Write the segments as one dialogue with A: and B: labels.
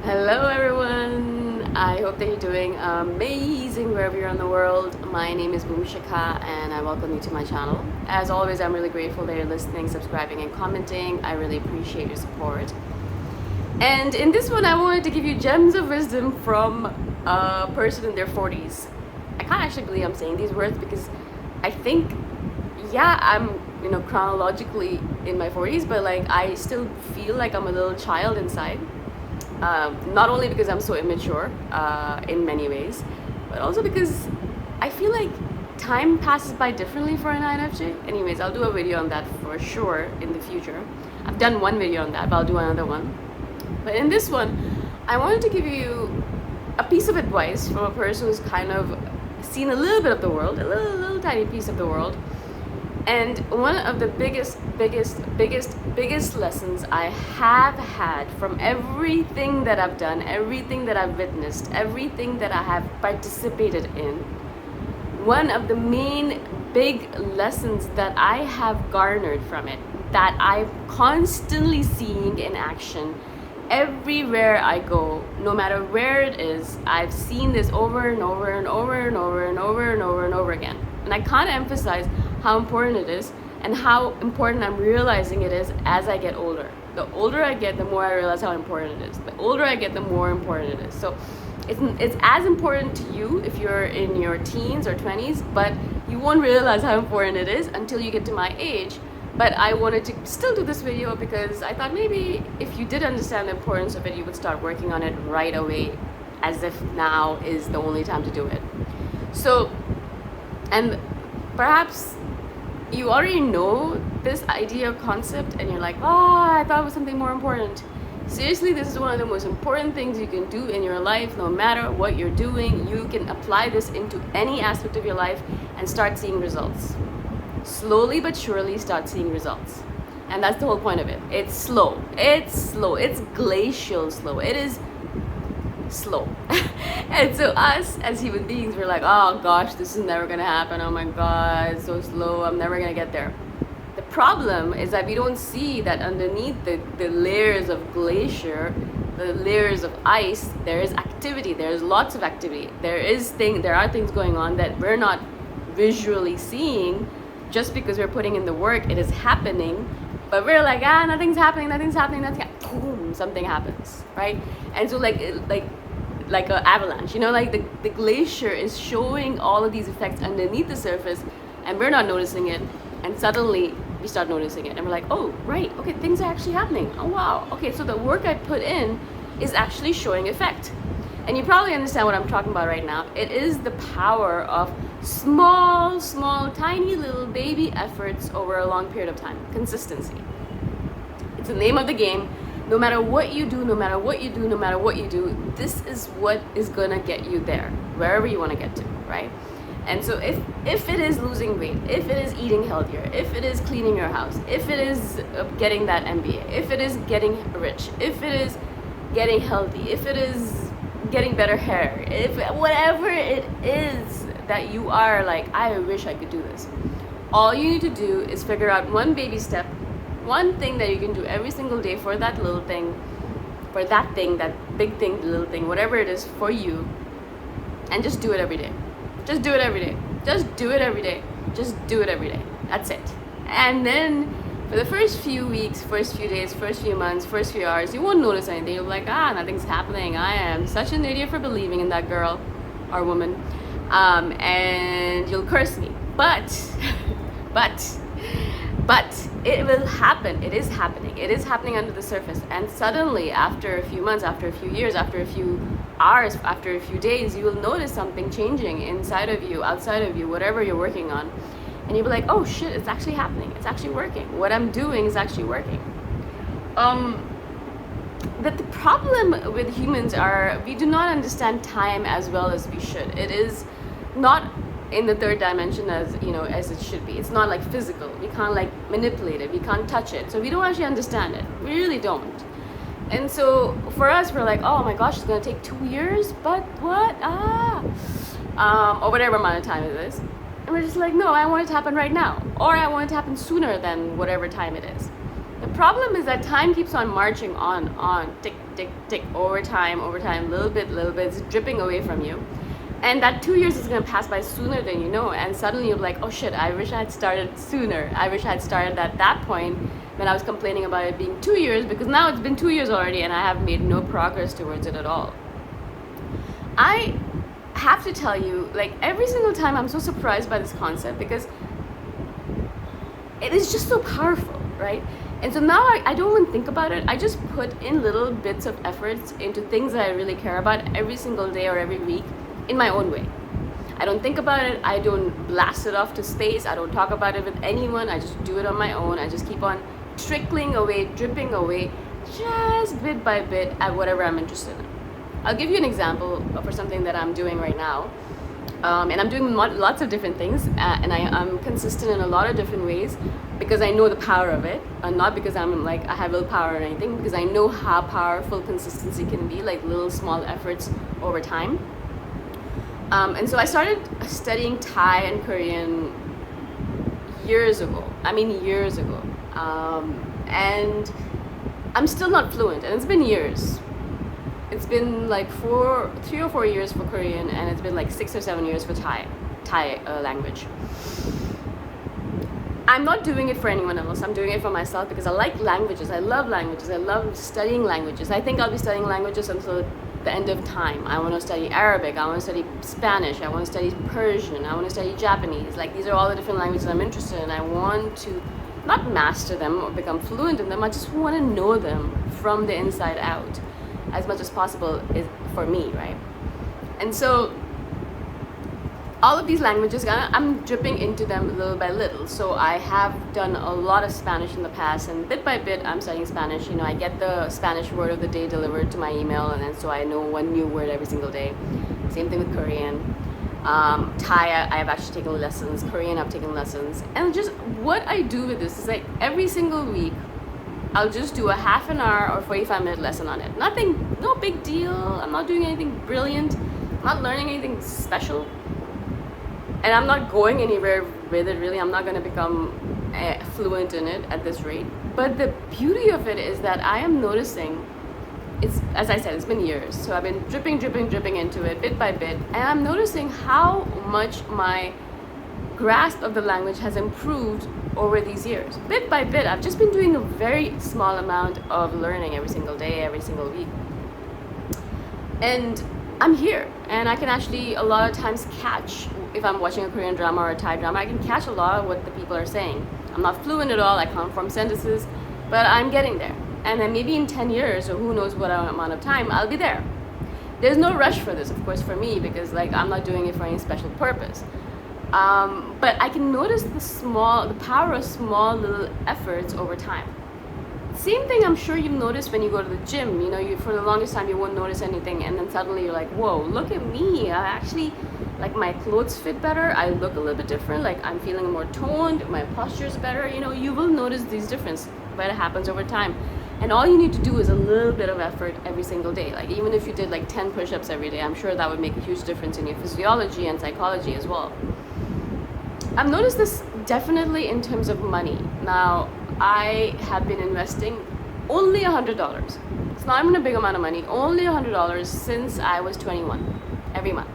A: Hello everyone! I hope that you're doing amazing wherever you're in the world. My name is Bhumishika and I welcome you to my channel. As always, I'm really grateful that you're listening, subscribing and commenting. I really appreciate your support. And in this one, I wanted to give you gems of wisdom from a person in their 40s. I can't actually believe I'm saying these words because I think, yeah, I'm chronologically in my 40s, but like I still feel like I'm a little child inside. Not only because I'm so immature in many ways, but also because I feel like time passes by differently for an INFJ. Anyways, I'll do a video on that for sure in the future. I've done one video on that, but I'll do another one. But in this one, I wanted to give you a piece of advice from a person who's kind of seen a little bit of the world, a little tiny piece of the world. And one of the biggest lessons I have had from everything that I've done, everything that I've witnessed, everything that I have participated in, one of the main big lessons that I have garnered from it, that I'm constantly seeing in action everywhere I go, no matter where it is, I've seen this over and over and over and over and over and over and over again. And I can't emphasize how important it is and how important I'm realizing it is as I get older. The older I get, the more I realize how important it is. The older I get, the more important it is. So it's as important to you if you're in your teens or 20s, but you won't realize how important it is until you get to my age. But I wanted to still do this video because I thought maybe if you did understand the importance of it, you would start working on it right away, as if now is the only time to do it. So, and perhaps you already know this idea or concept and you're like, I thought it was something more important. Seriously, this is one of the most important things you can do in your life. No matter what you're doing, you can apply this into any aspect of your life and start seeing results. Slowly but surely start seeing results. And that's the whole point of it. It's slow. It's glacial slow. It is slow. And so us as human beings, we're like, oh gosh, this is never gonna happen. Oh my god, it's so slow. I'm never gonna get there. The problem is that we don't see that underneath the layers of glacier, the layers of ice, there is activity. There's lots of activity. There are things going on that we're not visually seeing. Just because we're putting in the work, it is happening, but we're like, nothing's happening, boom, something happens, right? And so like an avalanche, like the glacier is showing all of these effects underneath the surface, and we're not noticing it, and suddenly we start noticing it, and we're like, oh, right, okay, things are actually happening. Oh, wow, okay, so the work I put in is actually showing effect. And you probably understand what I'm talking about right now. It is the power of small, tiny little baby efforts over a long period of time. Consistency. It's the name of the game. No matter what you do, this is what is gonna get you there, wherever you wanna get to, right? And so if it is losing weight, if it is eating healthier, if it is cleaning your house, if it is getting that MBA, if it is getting rich, if it is getting healthy, if it is getting better hair, if whatever it is that you are like, I wish I could do this, all you need to do is figure out one baby step, one thing that you can do every single day for that little thing, for that thing, that big thing, the little thing, whatever it is for you, and just do it every day. Just do it every day. Just do it every day. Just do it every day. That's it. And then for the first few weeks, first few days, first few months, first few hours, you won't notice anything. You'll be like, nothing's happening. I am such an idiot for believing in that girl or woman. And you'll curse me. But it will happen. It is happening. It is happening under the surface. And suddenly, after a few months, after a few years, after a few hours, after a few days, you will notice something changing inside of you, outside of you, whatever you're working on. And you'll be like, oh shit, it's actually happening. It's actually working. What I'm doing is actually working. That the problem with humans are we do not understand time as well as we should. It is not in the third dimension as it should be. It's not like physical. We can't like manipulate it. We can't touch it. So we don't actually understand it. We really don't. And so for us, we're like, oh my gosh, it's gonna take 2 years, but what? Or whatever amount of time it is. And we're just like, no, I want it to happen right now. Or I want it to happen sooner than whatever time it is. The problem is that time keeps on marching on, tick, tick, tick, over time, little bit, it's dripping away from you. And that 2 years is going to pass by sooner than you know. And suddenly you're like, oh shit, I wish I had started sooner. I wish I had started at that point when I was complaining about it being 2 years, because now it's been 2 years already and I have made no progress towards it at all. I have to tell you, like, every single time I'm so surprised by this concept because it is just so powerful, right? And so now I don't even think about it. I just put in little bits of efforts into things that I really care about every single day or every week in my own way. I don't think about it. I don't blast it off to space. I don't talk about it with anyone. I just do it on my own. I just keep on trickling away, dripping away, just bit by bit at whatever I'm interested in. I'll give you an example for something that I'm doing right now. And I'm doing lots of different things, and I'm consistent in a lot of different ways because I know the power of it, and not because I'm like I have willpower or anything, because I know how powerful consistency can be, like little small efforts over time. And so I started studying Thai and Korean years ago. And I'm still not fluent, and it's been years. It's been like 3 or 4 years for Korean, and it's been like 6 or 7 years for Thai language. I'm not doing it for anyone else. I'm doing it for myself because I like languages. I love languages. I love studying languages. I think I'll be studying languages until the end of time. I want to study Arabic. I want to study Spanish. I want to study Persian. I want to study Japanese. Like, these are all the different languages I'm interested in. I want to not master them or become fluent in them. I just want to know them from the inside out as much as possible is for me, right? And so all of these languages, I'm dripping into them little by little. So I have done a lot of Spanish in the past, and bit by bit I'm studying Spanish. You know, I get the Spanish word of the day delivered to my email, and then so I know one new word every single day. Same thing with Korean. Thai, I've actually taken lessons. Korean, I've taken lessons. And just what I do with this is like every single week I'll just do a half an hour or 45-minute lesson on it. Nothing, no big deal. I'm not doing anything brilliant. I'm not learning anything special. And I'm not going anywhere with it, really. I'm not going to become fluent in it at this rate. But the beauty of it is that I am noticing, it's, as I said, it's been years. So I've been dripping into it bit by bit. And I'm noticing how much my grasp of the language has improved over these years. Bit by bit, I've just been doing a very small amount of learning every single day, every single week. And I'm here, and I can actually a lot of times catch, if I'm watching a Korean drama or a Thai drama, I can catch a lot of what the people are saying. I'm not fluent at all, I can't form sentences, but I'm getting there. And then maybe in 10 years, or who knows what amount of time, I'll be there. There's no rush for this, of course, for me, because like I'm not doing it for any special purpose. But I can notice the power of small little efforts over time. Same thing I'm sure you've noticed when you go to the gym. You know, for the longest time you won't notice anything, and then suddenly you're like, whoa, look at me. I actually, like, my clothes fit better. I look a little bit different. Like, I'm feeling more toned. My posture's better. You know, you will notice these differences, but it happens over time. And all you need to do is a little bit of effort every single day. Like, even if you did like 10 push-ups every day, I'm sure that would make a huge difference in your physiology and psychology as well. I've noticed this definitely in terms of money. Now, I have been investing only $100. It's not even a big amount of money, only $100 since I was 21, every month.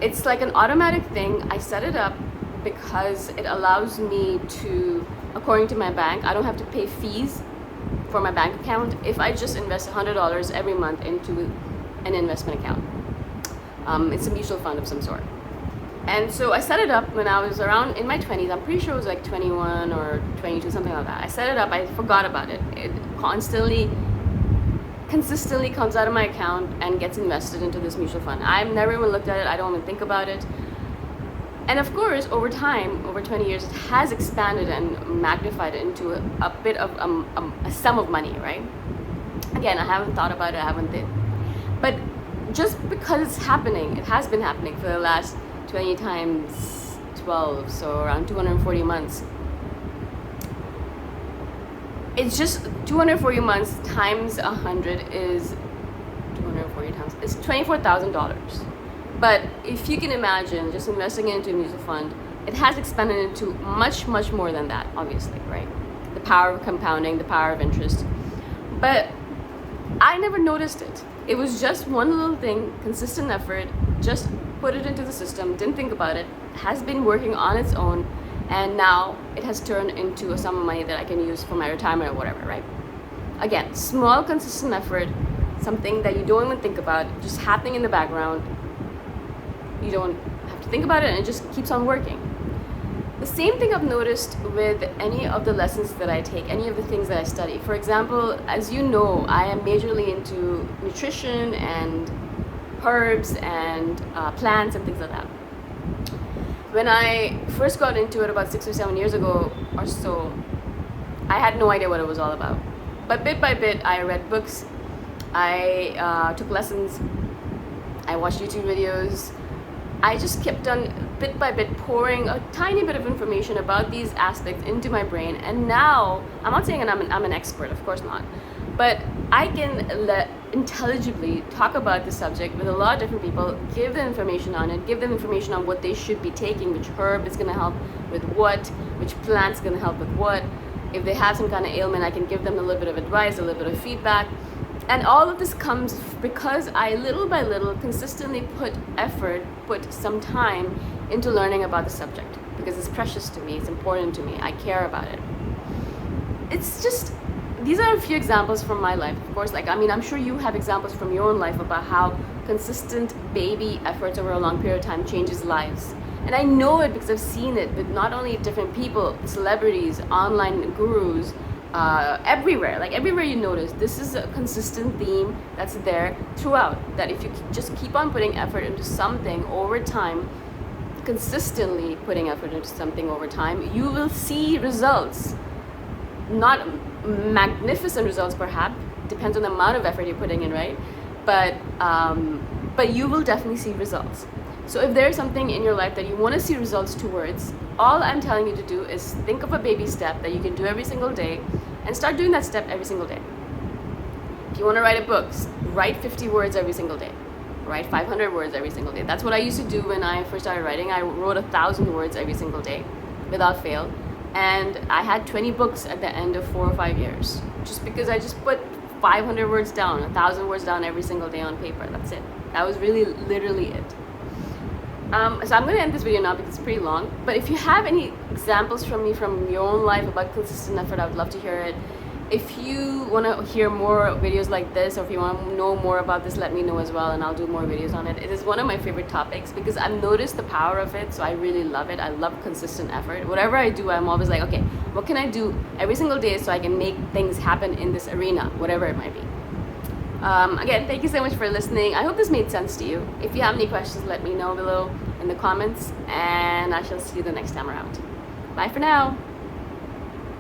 A: It's like an automatic thing. I set it up because it allows me to, according to my bank, I don't have to pay fees for my bank account if I just invest $100 every month into an investment account. It's a mutual fund of some sort. And so I set it up when I was around in my 20s. I'm pretty sure it was like 21 or 22, something like that. I set it up, I forgot about it. It consistently comes out of my account and gets invested into this mutual fund. I've never even looked at it, I don't even think about it. And of course, over time, over 20 years, it has expanded and magnified into a bit of a sum of money, right? Again, I haven't thought about it, I haven't did. But just because it's happening, it has been happening for the last 20 times 12, so around 240 months. It's just 240 months times 100 is 240 times, it's $24,000. But if you can imagine just investing into a mutual fund, it has expanded into much, much more than that, obviously, right? the power of compounding, the power of interest. But I never noticed it. It was just one little thing, consistent effort, just put it into the system, didn't think about it, has been working on its own, and now it has turned into a sum of money that I can use for my retirement or whatever, right? Again, small, consistent effort, something that you don't even think about, just happening in the background. You don't have to think about it, and it just keeps on working. The same thing I've noticed with any of the lessons that I take, any of the things that I study. For example, as you know, I am majorly into nutrition and herbs and plants and things like that. When I first got into it about 6 or 7 years ago or so, I had no idea what it was all about. But bit by bit, I read books, I took lessons, I watched YouTube videos. I just kept on bit by bit pouring a tiny bit of information about these aspects into my brain, and now I'm not saying I'm an expert, of course not, but I can intelligibly talk about the subject with a lot of different people, give them information on it, give them information on what they should be taking, which herb is going to help with what, which plant is going to help with what. If they have some kind of ailment, I can give them a little bit of advice, a little bit of feedback. And all of this comes because I little by little consistently put effort, put some time into learning about the subject, because it's precious to me, it's important to me, I care about it. It's just, these are a few examples from my life. Of course, I'm sure you have examples from your own life about how consistent baby efforts over a long period of time changes lives. And I know it because I've seen it with not only different people, celebrities, online gurus, everywhere. Everywhere you notice, this is a consistent theme that's there throughout, that if you just keep on putting effort into something over time, consistently putting effort into something over time, you will see results. Not magnificent results, perhaps, depends on the amount of effort you're putting in, right? But you will definitely see results. So if there's something in your life that you want to see results towards, all I'm telling you to do is think of a baby step that you can do every single day and start doing that step every single day. If you want to write a book, write 50 words every single day. Write 500 words every single day. That's what I used to do when I first started writing. I wrote 1,000 words every single day without fail. And I had 20 books at the end of 4 or 5 years, just because I just put 500 words down, 1,000 words down every single day on paper. That's it. That was really literally it. So I'm going to end this video now because it's pretty long. But if you have any examples from me from your own life about consistent effort, I would love to hear it. If you want to hear more videos like this, or if you want to know more about this, let me know as well, and I'll do more videos on it. It is one of my favorite topics because I've noticed the power of it, so I really love it. I love consistent effort. Whatever I do, I'm always like, okay, what can I do every single day so I can make things happen in this arena, whatever it might be. Again, thank you so much for listening. I hope this made sense to you. If you have any questions, let me know below in the comments, and I shall see you the next time around. Bye for now.